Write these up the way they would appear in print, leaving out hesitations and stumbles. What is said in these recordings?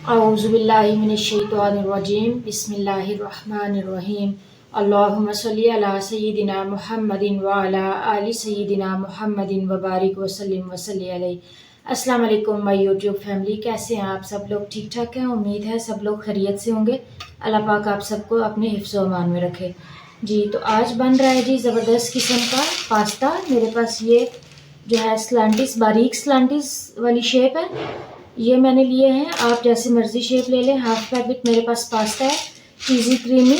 औज़ुबिल्लाहि मिनश्शैतानिर्रजीम बिस्मिल्लाहिर्रहमानिर्रहीम अल्लाहुम्मा सल्लि अला सय्यिदिना मुहम्मदिन व अला आलि सय्यिदिना मुहम्मदिन व बारिक व सल्लिम व सल्लि अलैहि। अस्सलाम वालेकुम माय यूट्यूब फैमिली, कैसे हैं आप सब लोग? ठीक ठाक हैं, उम्मीद है सब लोग खैरियत से होंगे। अल्लाह पाक आप सबको अपने हिफ्ज़ व अमान में रखे। जी तो आज बन रहा है जी ज़बरदस्त किस्म का पास्ता। मेरे पास ये जो है स्लांटिस, बारीक स्लांटिस वाली शेप है, ये मैंने लिए हैं। आप जैसे मर्ज़ी शेप ले लें। हाफ पैकेट मेरे पास पास्ता है, चीज़ी क्रीमी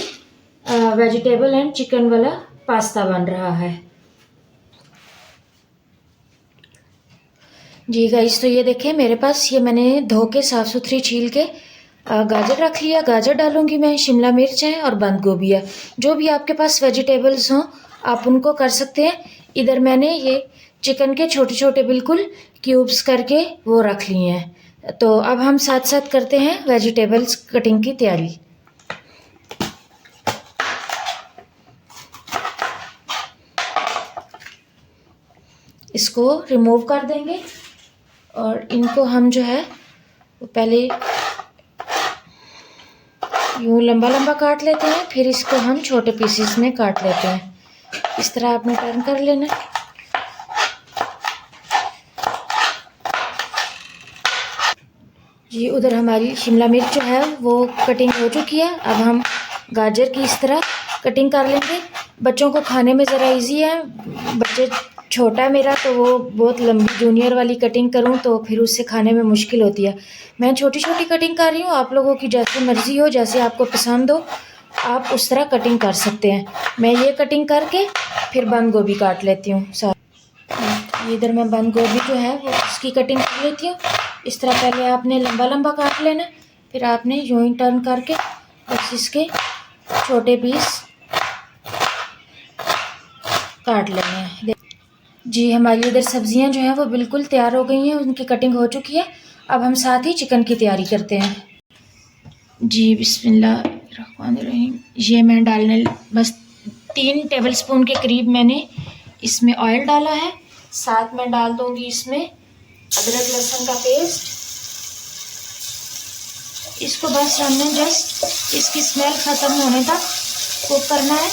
वेजिटेबल एंड चिकन वाला पास्ता बन रहा है जी गाइस। तो ये देखें मेरे पास, ये मैंने धो के साफ़ सुथरी छील के गाजर रख लिया। गाजर डालूंगी मैं, शिमला मिर्च है और बंद गोभी है। जो भी आपके पास वेजिटेबल्स हों आप उनको कर सकते हैं। इधर मैंने ये चिकन के छोटे छोटे बिल्कुल क्यूब्स करके वो रख लिए हैं। तो अब हम साथ साथ करते हैं वेजिटेबल्स कटिंग की तैयारी। इसको रिमूव कर देंगे और इनको हम जो है पहले यूँ लंबा लंबा काट लेते हैं, फिर इसको हम छोटे पीसेस में काट लेते हैं। इस तरह आपने टर्न कर लेना। जी उधर हमारी शिमला मिर्च जो है वो कटिंग हो चुकी है। अब हम गाजर की इस तरह कटिंग कर लेंगे। बच्चों को खाने में ज़रा इजी है। बच्चे छोटा है मेरा, तो वो बहुत लंबी जूनियर वाली कटिंग करूं तो फिर उससे खाने में मुश्किल होती है। मैं छोटी छोटी कटिंग कर रही हूँ। आप लोगों की जैसी मर्ज़ी हो, जैसे आपको पसंद हो आप उस तरह कटिंग कर सकते हैं। मैं ये कटिंग करके फिर बंद गोभी काट लेती हूँ साथ। इधर मैं बंद गोभी जो है वो इसकी कटिंग कर लेती हूँ। इस तरह पहले आपने लंबा लंबा काट लेना, फिर आपने यूँ ही टर्न करके बस इसके छोटे पीस काट लेने हैं। जी हमारी इधर सब्जियां जो हैं वो बिल्कुल तैयार हो गई हैं, उनकी कटिंग हो चुकी है। अब हम साथ ही चिकन की तैयारी करते हैं। जी बिस्मिल्लाहिर्रहमानिर्रहीम। ये मैं डालने बस 3 टेबलस्पून के करीब मैंने इसमें ऑयल डाला है। साथ में डाल दूंगी इसमें अदरक लहसुन का पेस्ट। इसको बस हमने जस्ट इसकी स्मेल ख़त्म होने तक कुक करना है।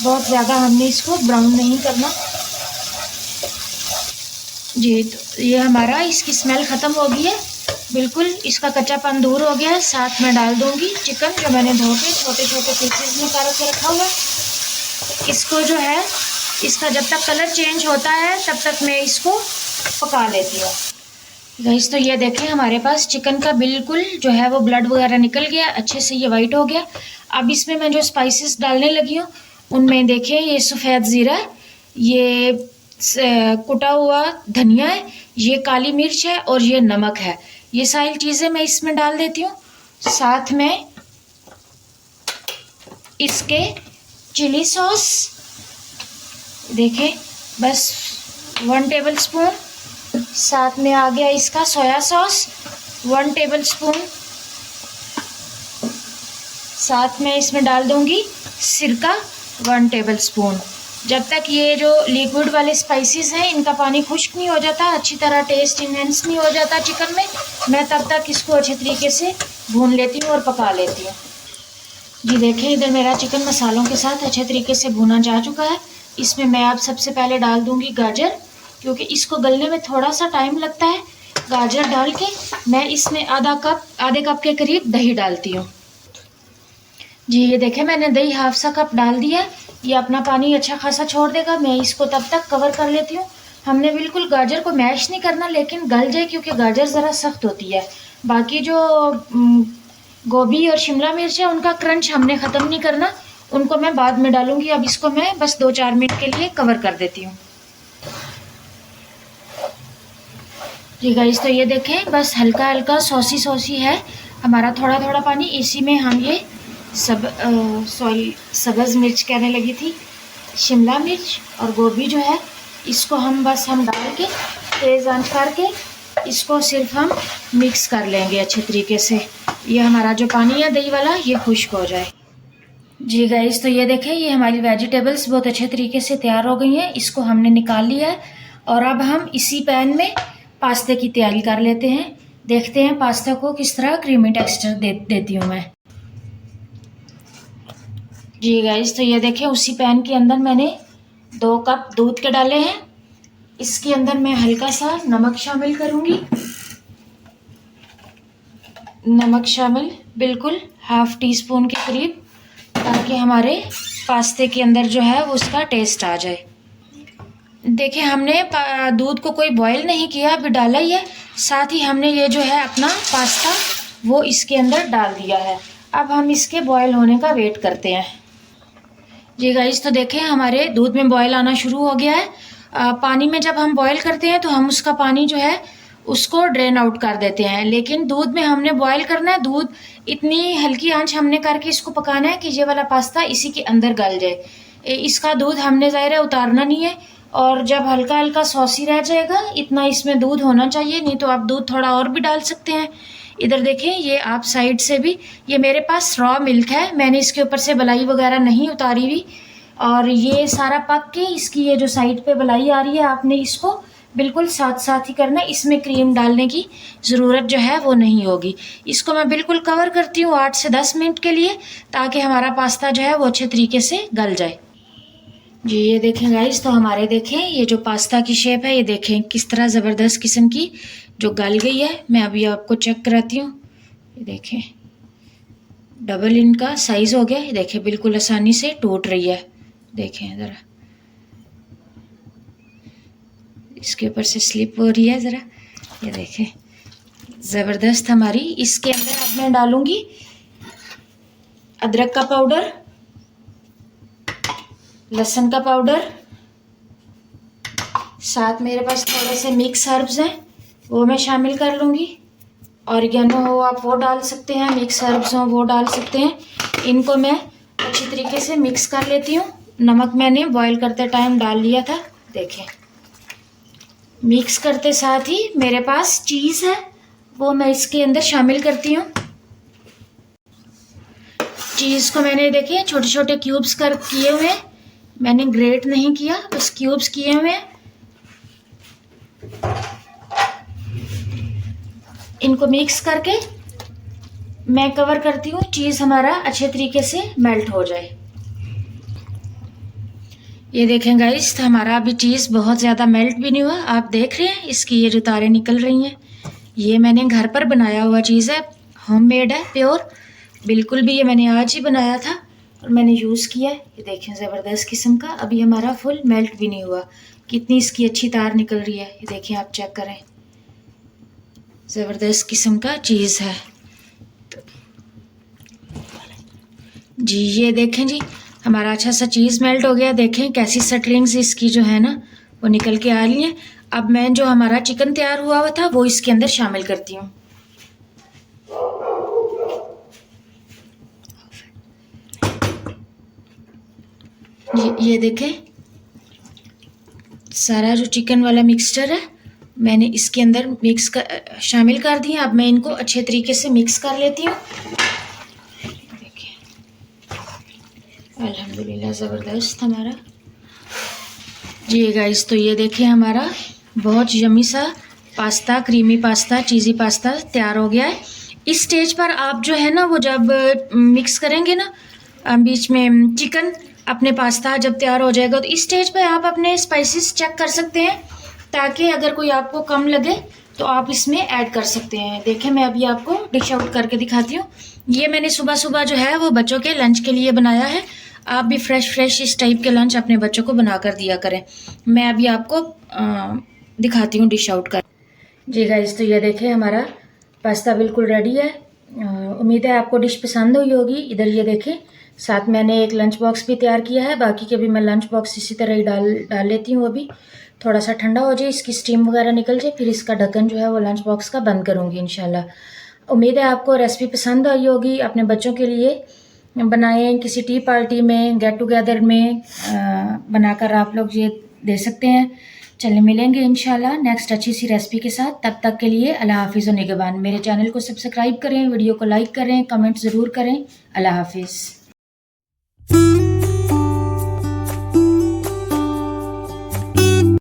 बहुत ज़्यादा हमने इसको ब्राउन नहीं करना। जी तो ये हमारा इसकी स्मेल ख़त्म हो गई है, बिल्कुल इसका कच्चापन दूर हो गया है। साथ में डाल दूंगी चिकन जो मैंने धो के छोटे छोटे पीसेस में करके रखा हुआ है। इसको जो है इसका जब तक कलर चेंज होता है तब तक मैं इसको पका लेती हूँ। गाइस तो ये देखें हमारे पास चिकन का बिल्कुल जो है वो ब्लड वगैरह निकल गया, अच्छे से ये वाइट हो गया। अब इसमें मैं जो स्पाइसेस डालने लगी हूँ उनमें देखें ये सफ़ेद ज़ीरा है, ये कुटा हुआ धनिया है, ये काली मिर्च है और ये नमक है। ये सारी चीज़ें मैं इसमें डाल देती हूँ। साथ में इसके चिली सॉस देखें बस 1 टेबलस्पून। साथ में आ गया इसका सोया सॉस 1 टेबलस्पून। साथ में इसमें डाल दूंगी सिरका 1 टेबलस्पून। जब तक ये जो लिक्विड वाले स्पाइसेस हैं इनका पानी खुश्क नहीं हो जाता, अच्छी तरह टेस्ट इन्हेंस नहीं हो जाता चिकन में, मैं तब तक इसको अच्छे तरीके से भून लेती हूँ और पका लेती हूँ। जी देखें इधर मेरा चिकन मसालों के साथ अच्छे तरीके से भुना जा चुका है। इसमें मैं अब सबसे पहले डाल दूँगी गाजर, क्योंकि इसको गलने में थोड़ा सा टाइम लगता है। गाजर डाल के मैं इसमें आधे कप के करीब दही डालती हूँ। जी ये देखें मैंने दही हाफ सा कप डाल दिया। ये अपना पानी अच्छा खासा छोड़ देगा। मैं इसको तब तक कवर कर लेती हूँ। हमने बिल्कुल गाजर को मैश नहीं करना, लेकिन गल जाए क्योंकि गाजर ज़रा सख्त होती है। बाकी जो गोभी और शिमला मिर्च है उनका क्रंच हमने ख़त्म नहीं करना, उनको मैं बाद में डालूंगी। अब इसको मैं बस 2-4 मिनट के लिए कवर कर देती हूँ। जी गाइस तो ये देखें बस हल्का हल्का सॉसी सॉसी है हमारा, थोड़ा थोड़ा पानी। इसी में हम ये सब्ज़ मिर्च कहने लगी थी, शिमला मिर्च और गोभी जो है इसको हम डाल के तेज़ आंच करके इसको सिर्फ हम मिक्स कर लेंगे अच्छे तरीके से। ये हमारा जो पानी है दही वाला ये खुश्क हो जाए। जी गाइस तो ये देखें ये हमारी वेजिटेबल्स बहुत अच्छे तरीके से तैयार हो गई हैं। इसको हमने निकाल लिया है और अब हम इसी पैन में पास्ते की तैयारी कर लेते हैं। देखते हैं पास्ता को किस तरह क्रीमी टेक्सचर देती हूँ मैं। जी गाइस, तो ये देखें उसी पैन के अंदर मैंने 2 कप दूध के डाले हैं। इसके अंदर मैं हल्का सा नमक शामिल करूँगी। नमक शामिल बिल्कुल ½ टीस्पून के करीब, ताकि हमारे पास्ते के अंदर जो है वो उसका टेस्ट आ जाए। देखिए हमने दूध को कोई बॉईल नहीं किया, अभी डाला ही है। साथ ही हमने ये जो है अपना पास्ता वो इसके अंदर डाल दिया है। अब हम इसके बॉईल होने का वेट करते हैं। जी गाइस, तो देखें हमारे दूध में बॉईल आना शुरू हो गया है। पानी में जब हम बॉईल करते हैं तो हम उसका पानी जो है उसको ड्रेन आउट कर देते हैं, लेकिन दूध में हमने बॉईल करना है। दूध इतनी हल्की आंच हमने करके इसको पकाना है कि ये वाला पास्ता इसी के अंदर गल जाए। इसका दूध हमने ज़ाहिर है उतारना नहीं है, और जब हल्का हल्का सॉसी रह जाएगा इतना इसमें दूध होना चाहिए, नहीं तो आप दूध थोड़ा और भी डाल सकते हैं। इधर देखें, ये आप साइड से भी, ये मेरे पास रॉ मिल्क है, मैंने इसके ऊपर से बलाई वगैरह नहीं उतारी हुई। और ये सारा पक के इसकी ये जो साइड पे बलाई आ रही है, आपने इसको बिल्कुल साथ साथ ही करना है। इसमें क्रीम डालने की ज़रूरत जो है वो नहीं होगी। इसको मैं बिल्कुल कवर करती हूँ 8 से 10 मिनट के लिए, ताकि हमारा पास्ता जो है वो अच्छे तरीके से गल जाए। जी ये देखें गाइस, तो हमारे देखें ये जो पास्ता की शेप है, ये देखें किस तरह ज़बरदस्त किस्म की जो गल गई है। मैं अभी आपको चेक कराती हूँ। ये देखें डबल इनका साइज़ हो गया। ये देखें बिल्कुल आसानी से टूट रही है। देखें ज़रा, इसके ऊपर से स्लिप हो रही है ज़रा। ये देखें ज़बरदस्त हमारी। इसके अंदर अब मैं डालूँगी अदरक का पाउडर, लहसुन का पाउडर, साथ मेरे पास थोड़े से मिक्स हर्ब्स हैं वो मैं शामिल कर लूँगी। ऑरिगेनो हो आप वो डाल सकते हैं, मिक्स हर्ब्स हो वो डाल सकते हैं। इनको मैं अच्छी तरीके से मिक्स कर लेती हूँ। नमक मैंने बॉईल करते टाइम डाल लिया था। देखें मिक्स करते साथ ही मेरे पास चीज़ है वो मैं इसके अंदर शामिल करती हूँ। चीज़ को मैंने देखे छोटे छोटे क्यूब्स किए हुए हैं, मैंने ग्रेट नहीं किया, बस क्यूब्स किए हुए हैं। इनको मिक्स करके मैं कवर करती हूँ, चीज़ हमारा अच्छे तरीके से मेल्ट हो जाए। ये देखें गाइस, हमारा अभी चीज़ बहुत ज़्यादा मेल्ट भी नहीं हुआ। आप देख रहे हैं इसकी ये जो तारें निकल रही हैं, ये मैंने घर पर बनाया हुआ चीज़ है, होममेड है, प्योर बिल्कुल भी। ये मैंने आज ही बनाया था और मैंने यूज़ किया है। ये देखें ज़बरदस्त किस्म का, अभी हमारा फुल मेल्ट भी नहीं हुआ। कितनी इसकी अच्छी तार निकल रही है, ये देखें आप चेक करें। ज़बरदस्त किस्म का चीज़ है। जी ये देखें जी, हमारा अच्छा सा चीज़ मेल्ट हो गया। देखें कैसी सटरिंग्स इसकी जो है ना वो निकल के आ रही हैं। अब मैं जो हमारा चिकन तैयार हुआ हुआ था वो इसके अंदर शामिल करती हूँ। ये देखें सारा जो चिकन वाला मिक्सचर है मैंने इसके अंदर शामिल कर दिया। अब मैं इनको अच्छे तरीके से मिक्स कर लेती हूँ। अल्हम्दुलिल्लाह ज़बरदस्त हमारा। जी गाइस, तो ये देखें हमारा बहुत यम्मी सा पास्ता, क्रीमी पास्ता, चीज़ी पास्ता तैयार हो गया है। इस स्टेज पर आप जो है ना वो जब मिक्स करेंगे ना बीच में चिकन अपने पास्ता जब तैयार हो जाएगा, तो इस स्टेज पर आप अपने स्पाइसेस चेक कर सकते हैं, ताकि अगर कोई आपको कम लगे तो आप इसमें ऐड कर सकते हैं। देखें मैं अभी आपको डिश आउट करके दिखाती हूँ। ये मैंने सुबह सुबह जो है वो बच्चों के लंच के लिए बनाया है। आप भी फ्रेश इस टाइप के लंच अपने बच्चों को बना कर दिया करें। मैं अभी आपको दिखाती हूँ डिश आउट कर। जी गाइस, तो ये देखें हमारा पास्ता बिल्कुल रेडी है। उम्मीद है आपको डिश पसंद हुई होगी। इधर ये देखें साथ मैंने एक लंच बॉक्स भी तैयार किया है। बाकी के भी मैं लंच बॉक्स इसी तरह ही डाल लेती हूँ। अभी थोड़ा सा ठंडा हो जाए, इसकी स्टीम वगैरह निकल जाए, फिर इसका ढक्कन जो है वो लंच बॉक्स का बंद करूँगी इंशाल्लाह। उम्मीद है आपको रेसिपी पसंद आई होगी। अपने बच्चों के लिए बनाएं, किसी टी पार्टी में, गेट टुगेदर में बनाकर आप लोग ये दे सकते हैं। चलिए मिलेंगे इंशाल्लाह नेक्स्ट अच्छी सी रेसिपी के साथ। तब तक के लिए अल्लाह हाफिज़ और निगहबान। मेरे चैनल को सब्सक्राइब करें, वीडियो को लाइक करें, कमेंट ज़रूर करें। अल्लाह हाफिज़।